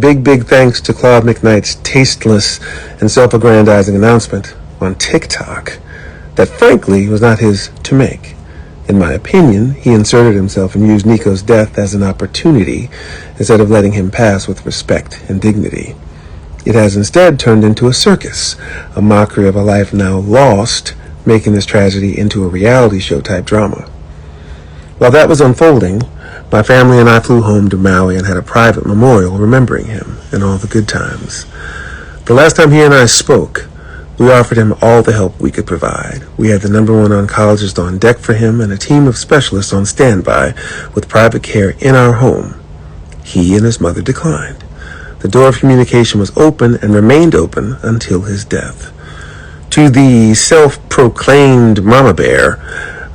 Big thanks to Claude McKnight's tasteless and self-aggrandizing announcement on TikTok that frankly was not his to make. In my opinion, he inserted himself and used Niko's death as an opportunity instead of letting him pass with respect and dignity. It has instead turned into a circus, a mockery of a life now lost, making this tragedy into a reality show type drama. While that was unfolding, my family and I flew home to Maui and had a private memorial remembering him and all the good times. The last time he and I spoke, we offered him all the help we could provide. We had the #1 oncologist on deck for him and a team of specialists on standby with private care in our home. He and his mother declined. The door of communication was open and remained open until his death. To the self-proclaimed mama bear,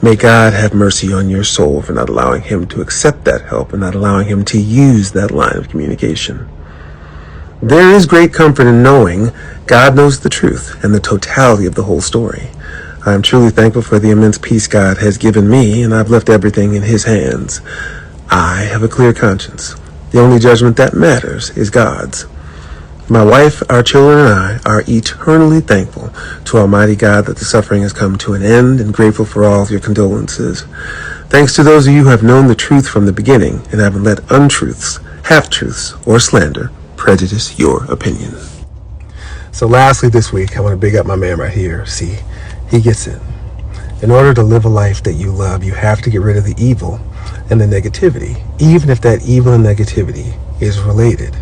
may God have mercy on your soul for not allowing him to accept that help and not allowing him to use that line of communication. There is great comfort in knowing God knows the truth and the totality of the whole story. I am truly thankful for the immense peace God has given me, and I've left everything in his hands. I have a clear conscience. The only judgment that matters is God's. My wife, our children, and I are eternally thankful to Almighty God that the suffering has come to an end and grateful for all of your condolences. Thanks to those of you who have known the truth from the beginning and haven't let untruths, half-truths, or slander prejudice your opinion. So lastly this week, I want to big up my man right here. See, he gets it. In order to live a life that you love, you have to get rid of the evil and the negativity, even if that evil and negativity is related.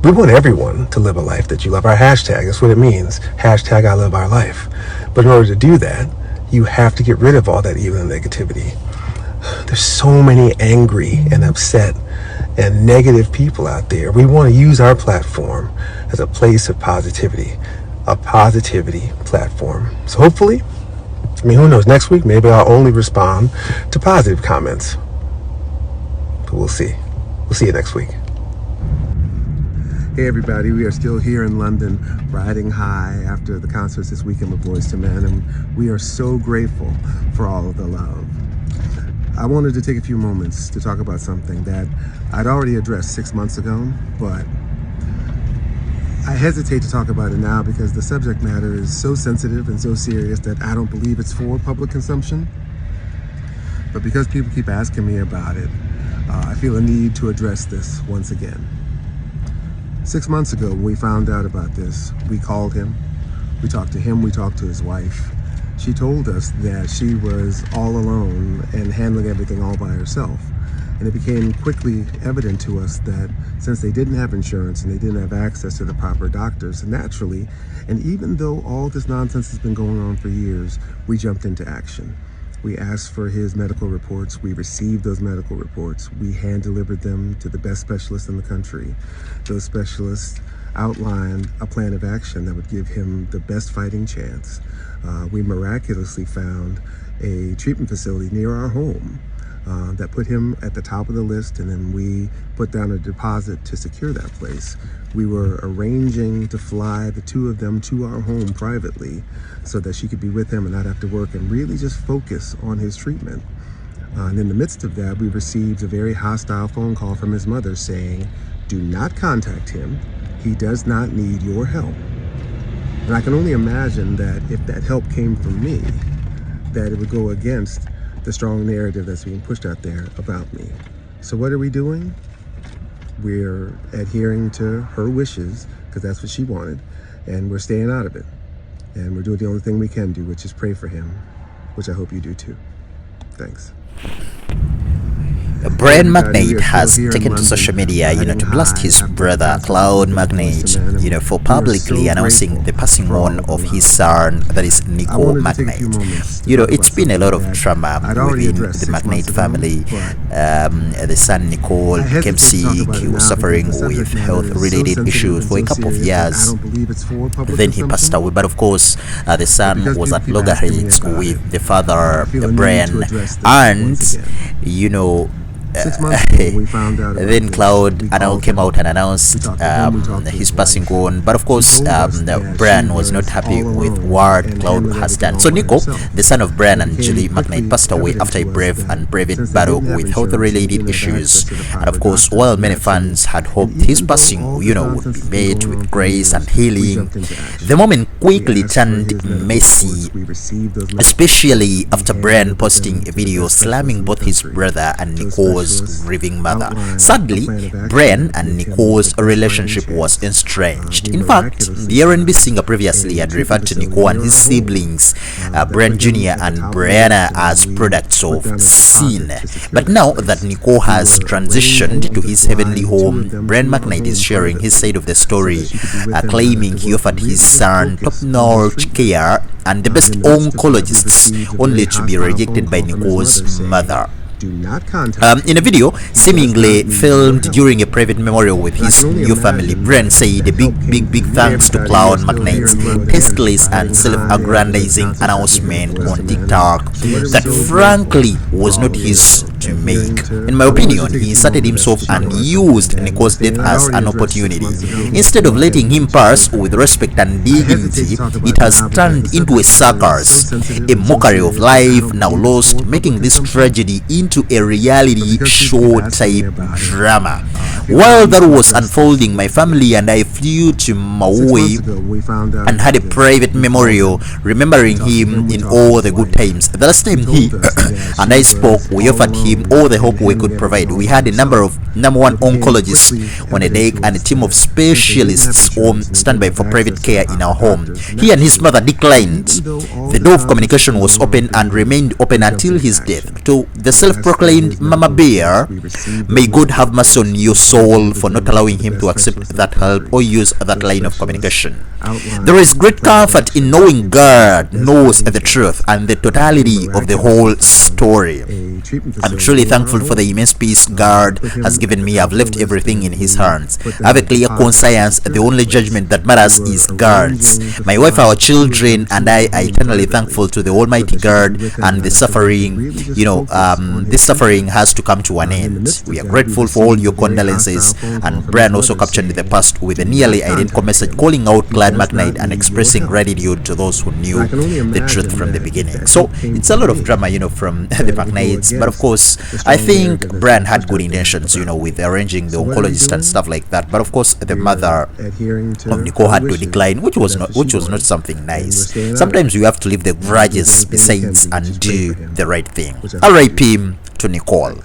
We want everyone to live a life that you love. Our hashtag, that's what it means. Hashtag I love our life. But in order to do that, you have to get rid of all that evil and negativity. There's so many angry and upset and negative people out there. We want to use our platform as a place of positivity, a positivity platform. So hopefully, who knows, next week, maybe I'll only respond to positive comments. But we'll see. We'll see you next week. Hey everybody, we are still here in London, riding high after the concerts this weekend with Boyz II Men, and we are so grateful for all of the love. I wanted to take a few moments to talk about something that I'd already addressed 6 months ago, but I hesitate to talk about it now because the subject matter is so sensitive and so serious that I don't believe it's for public consumption. But because people keep asking me about it, I feel a need to address this once again. 6 months ago, when we found out about this, we called him, we talked to him, we talked to his wife. She told us that she was all alone and handling everything all by herself. And it became quickly evident to us that since they didn't have insurance and they didn't have access to the proper doctors, naturally, and even though all this nonsense has been going on for years, we jumped into action. We asked for his medical reports. We received those medical reports. We hand-delivered them to the best specialists in the country. Those specialists outlined a plan of action that would give him the best fighting chance. We miraculously found a treatment facility near our home that put him at the top of the list, and then we put down a deposit to secure that place. We were arranging to fly the two of them to our home privately so that she could be with him and not have to work and really just focus on his treatment. And in the midst of that, we received a very hostile phone call from his mother saying, "Do not contact him. He does not need your help." And I can only imagine that if that help came from me, that it would go against the strong narrative that's being pushed out there about me. So what are we doing? We're adhering to her wishes, because that's what she wanted, and we're staying out of it. And we're doing the only thing we can do, which is pray for him, which I hope you do too. Thanks. Brian McKnight has taken to social media, to blast his brother Claude McKnight, for publicly announcing the passing on of his son, that is Niko McKnight. It's been a lot of trauma within the McKnight family. The son Nicole became sick. He was suffering with health-related issues for a couple of years. Then he passed away. But of course, the son was at loggerheads with the father, Brian, and then Claude came out and announced his passing on. But of course, Brian was not happy with what Claude has done. So Niko, the son of Brian and Julie McKnight, passed away after a brave and private battle with health-related issues. And of course, while many fans had hoped his passing, would be met with grace and healing, the moment quickly turned messy, especially after Brian posting a video slamming both his brother and Niko's grieving mother. Sadly, Brian and Niko's relationship was estranged. In fact, the R&B singer previously had referred to Niko and his siblings, Brian Jr. and Briana, as products of sin. But now that Niko has transitioned to his heavenly home, Brian McKnight is sharing his side of the story, claiming he offered his son top-notch care and the best oncologists, only to be rejected by Niko's mother. In a video seemingly filmed during a private memorial with his new family, Brian said a big thanks to Claude McKnight's tasteless and self-aggrandizing announcement on TikTok that frankly was not his to make. In my opinion, he inserted himself and used Niko's death as an opportunity. Instead of letting him pass with respect and dignity, it has turned into a circus, a mockery of life now lost, making this tragedy into a reality show type drama. While that was unfolding, my family and I flew to Maui and had a private memorial remembering him in all the good times. The last time he and I spoke, we offered him all the hope we could provide. We had a number of #1 oncologists on a deck and a team of specialists on standby for private care in our home. He and his mother declined. The door of communication was open and remained open until his death. To the self-proclaimed Mama Bear, may God have mercy on your soul for not allowing him to accept that help or use that line of communication. There is great comfort in knowing God knows the truth and the totality of the whole story. I'm truly thankful for the immense peace God has given me. I've left everything in his hands. I have a clear conscience. The only judgment that matters is God's. My wife, our children, and I are eternally thankful to the Almighty God, and the suffering, this suffering has to come to an end. We are grateful for all your condolences. And Brian also captioned the post with a nearly identical message calling out Claude McKnight and expressing gratitude to those who knew the truth from the beginning. So it's a lot of drama, from the McKnights. But of course, I think Brian had good intentions, with arranging the oncologist and stuff like that. But of course, the mother of Niko had to decline, which was not something nice. Sometimes you have to leave the grudges besides and do the right thing. R.I.P. to Nicole.